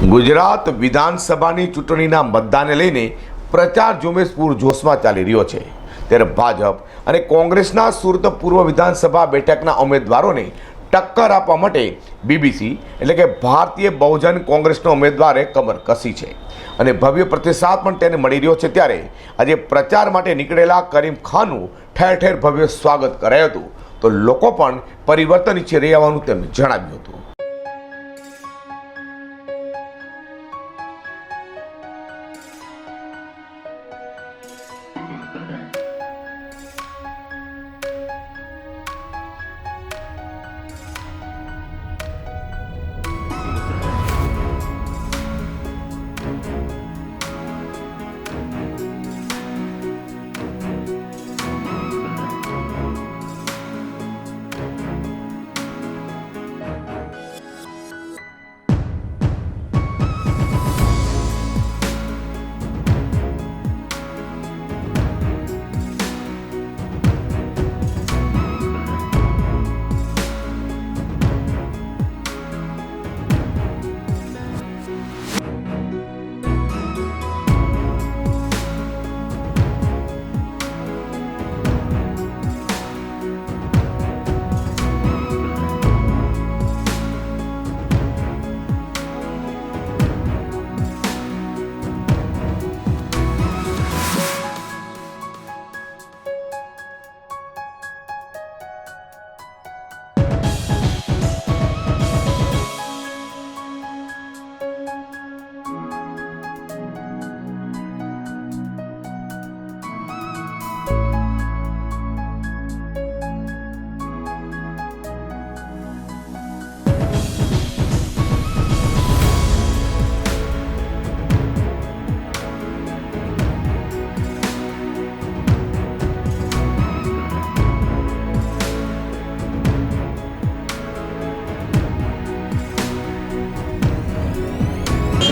ગુજરાત વિધાનસભાની ચૂંટણીના મતદાનને લઈને પ્રચાર ઝુંબેશ પૂરજોશમાં ચાલી રહ્યો છે, ત્યારે ભાજપ અને કોંગ્રેસના સુરત પૂર્વ વિધાનસભા બેઠકના ઉમેદવારોને ટક્કર આપવા માટે બીબીસી એટલે કે ભારતીય બહુજન કોંગ્રેસના ઉમેદવારે કમર કસી છે અને ભવ્ય પ્રતિસાદ પણ તેને મળી રહ્યો છે। ત્યારે આજે પ્રચાર માટે નીકળેલા કરીમ ખાનનું ઠેર ઠેર ભવ્ય સ્વાગત કરાયું હતું, તો લોકો પણ પરિવર્તન ઈચ્છી રહ્યા હોવાનું તેમણે જણાવ્યું હતું।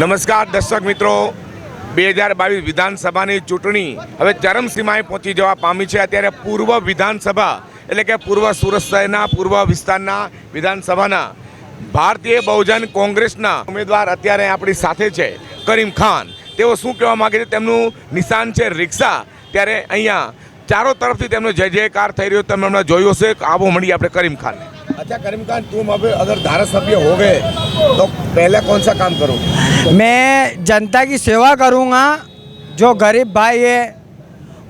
नमस्कार दर्शक मित्रों, 2022 विधानसभाની ચૂંટણી હવે ચરમસીમાએ પહોંચી જવા પામી છે। અત્યારે પૂર્વ વિધાનસભા એટલે કે પૂર્વ સુરત શહેરના પૂર્વ વિસ્તારના વિધાનસભાના ભારતીય બહુજન કોંગ્રેસના ઉમેદવાર અત્યારે આપણી સાથે છે કરીમ ખાન। તેઓ શું કહેવા માગે છે, તેમનું નિશાન છે રિક્ષા। ત્યારે અહીંયા ચારો तरफથી તેમનો જય જયકાર થઈ રહ્યો, તમે હમણાં જોયું હશે। આવો મળીએ આપણે કરીમ ખાનને। अच्छा करीम खान, तुम अब अगर धारासभ्य हो गए तो पहले कौन सा काम करोगे? मैं जनता की सेवा करूंगा। जो गरीब भाई है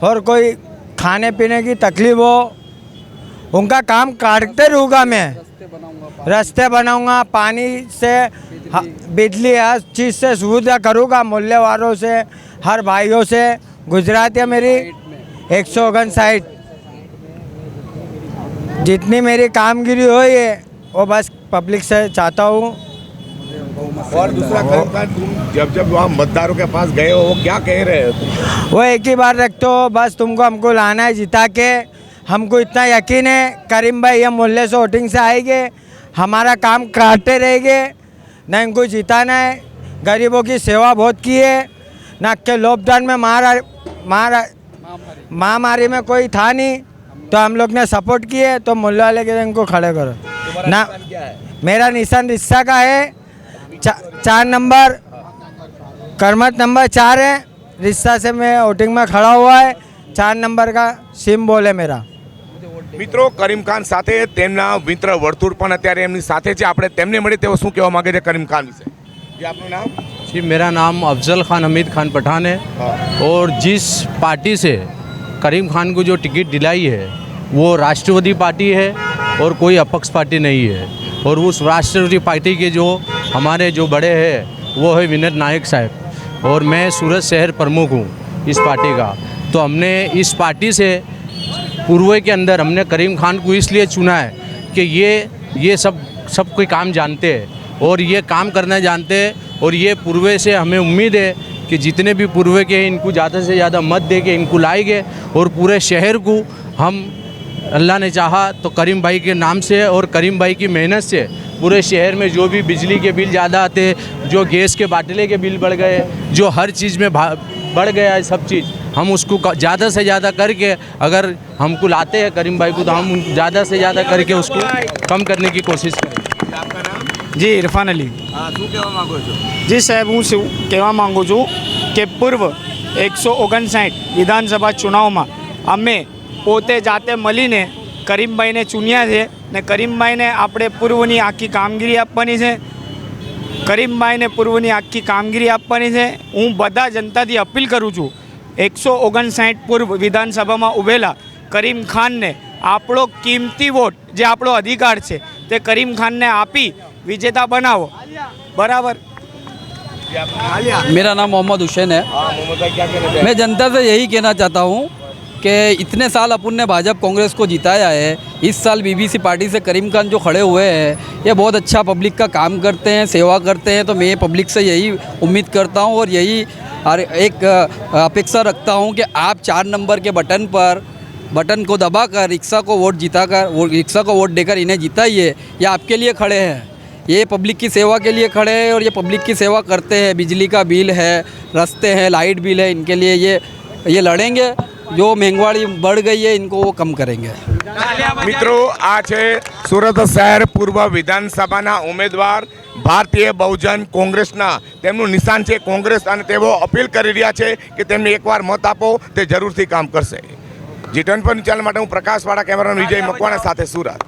और कोई खाने पीने की तकलीफ हो उनका काम काटते रहूँगा। मैं रास्ते बनाऊंगा, पानी से बिजली हर चीज़ से सुविधा करूँगा। मूल्य वालों से हर भाइयों से गुजरात है मेरी 159 जितनी मेरी कामगिरी हो ये वो बस पब्लिक से चाहता हूँ। और दूसरा करीम खान, तुम जब वहाँ मतदारों के पास गए हो वो क्या कह रहे हो? वो एक ही बार रखते हो, बस तुमको हमको लाना है जिता के। हमको इतना यकीन है करीम भाई ये मोहल्ले से वोटिंग से आएंगे, हमारा काम काटते रहेंगे। न इनको जिताना है, गरीबों की सेवा बहुत की है। न के लॉकडाउन में महामारी में कोई था नहीं तो हम लोग ने सपोर्ट किए, तो मोहल्ले वाले के इनको खड़े करो ना। मेरा निशान रिक्शा का है, 4 नंबर करमत नंबर 4 है। रिक्शा से मैं वोटिंग में खड़ा हुआ है, 4 नंबर का सिम्बोल है मेरा। મિત્રો કરીમ ખાન સાથે તેમના મિત્ર વર્તુળ પણ અત્યારે એમની સાથે છે। આપણે તેમને મળી તેઓ શું કહેવા માંગે છે કરીમ ખાન વિશે। जी आपનું નામ? जी मेरा नाम अफजल खान हमीद खान पठान है। और जिस पार्टी से करीम खान को जो टिकट दिलाई है वो राष्ट्रवादी पार्टी है और कोई अपक्ष पार्टी नहीं है। और उस राष्ट्रवादी पार्टी के जो हमारे जो बड़े हैं वो है विनोद नायक साहब, और मैं सूरत शहर प्रमुख हूँ इस पार्टी का। तो हमने इस पार्टी से पूर्व के अंदर हमने करीम खान को इसलिए चुना है कि ये सब कोई काम जानते हैं और ये काम करना जानते हैं। और ये पूर्व से हमें उम्मीद है कि जितने भी पूर्व के हैं इनको ज़्यादा से ज़्यादा मत दे के इनको लाएंगे। और पूरे शहर को हम अल्लाह ने चाहा तो करीम भाई के नाम से और करीम भाई की मेहनत से पूरे शहर में जो भी बिजली के बिल ज़्यादा आते, जो गैस के बाटले के बिल बढ़ गए, जो हर चीज़ में बढ़ गया है सब चीज़, हम उसको ज़्यादा से ज़्यादा करके अगर हमको लाते हैं करीम भाई को तो हम ज़्यादा से ज़्यादा करके उसको कम करने की कोशिश करें। आपका नाम? જી ઇરફાન અલી શું કહેવા માંગો છો? જી સાહેબ, હું શું કહેવા માગું છું કે પૂર્વ 159 વિધાનસભા ચુનાવમાં અમે પોતે જાતે મળીને કરીમભાઈને ચૂન્યા છે ને કરીમભાઈને આપણે પૂર્વની આખી કામગીરી આપવાની છે. કરીમભાઈને પૂર્વની આખી કામગીરી આપવાની છે. હું બધા જનતાથી અપીલ કરું છું 159 પૂર્વ વિધાનસભામાં ઊભેલા કરીમ ખાનને આપણો કિંમતી વોટ, જે આપણો અધિકાર છે, તે કરીમ ખાનને આપી विजेता बनाओ. बराबर. मेरा नाम मोहम्मद हुसैन है. मैं जनता से यही कहना चाहता हूँ कि इतने साल अपन ने भाजपा कांग्रेस को जिताया है. इस साल बीबीसी पार्टी से करीम खान जो खड़े हुए हैं, ये बहुत अच्छा पब्लिक का काम करते हैं, सेवा करते हैं. तो मैं पब्लिक से यही उम्मीद करता हूँ और यही एक अपेक्षा रखता हूँ कि आप 4 नंबर के बटन को दबाकर रिक्शा को वोट देकर इन्हें जिताइए. ये आपके लिए खड़े हैं, ये पब्लिक की सेवा के लिए खड़े हैं और ये पब्लिक की सेवा करते हैं. बिजली का बिल है, रास्ते हैं, लाइट बिल है, इनके लिए ये लड़ेंगे. जो महंगाई बढ़ गई है इनको वो कम करेंगे. મિત્રો, આ છે સુરત શહેર પૂર્વ વિધાનસભાના ઉમેદવાર ભારતીય બહુજન કોંગ્રેસના. તેમનું નિશાન છે કોંગ્રેસ અને તેઓ અપીલ કરી રહ્યા છે કે તેમને એકવાર મત આપો, તે જરૂરથી કામ કરશે. G24 ચેનલ માટે હું પ્રકાશવાળા, કેમેરામેન વિજય મકવાણા સાથે સુરત.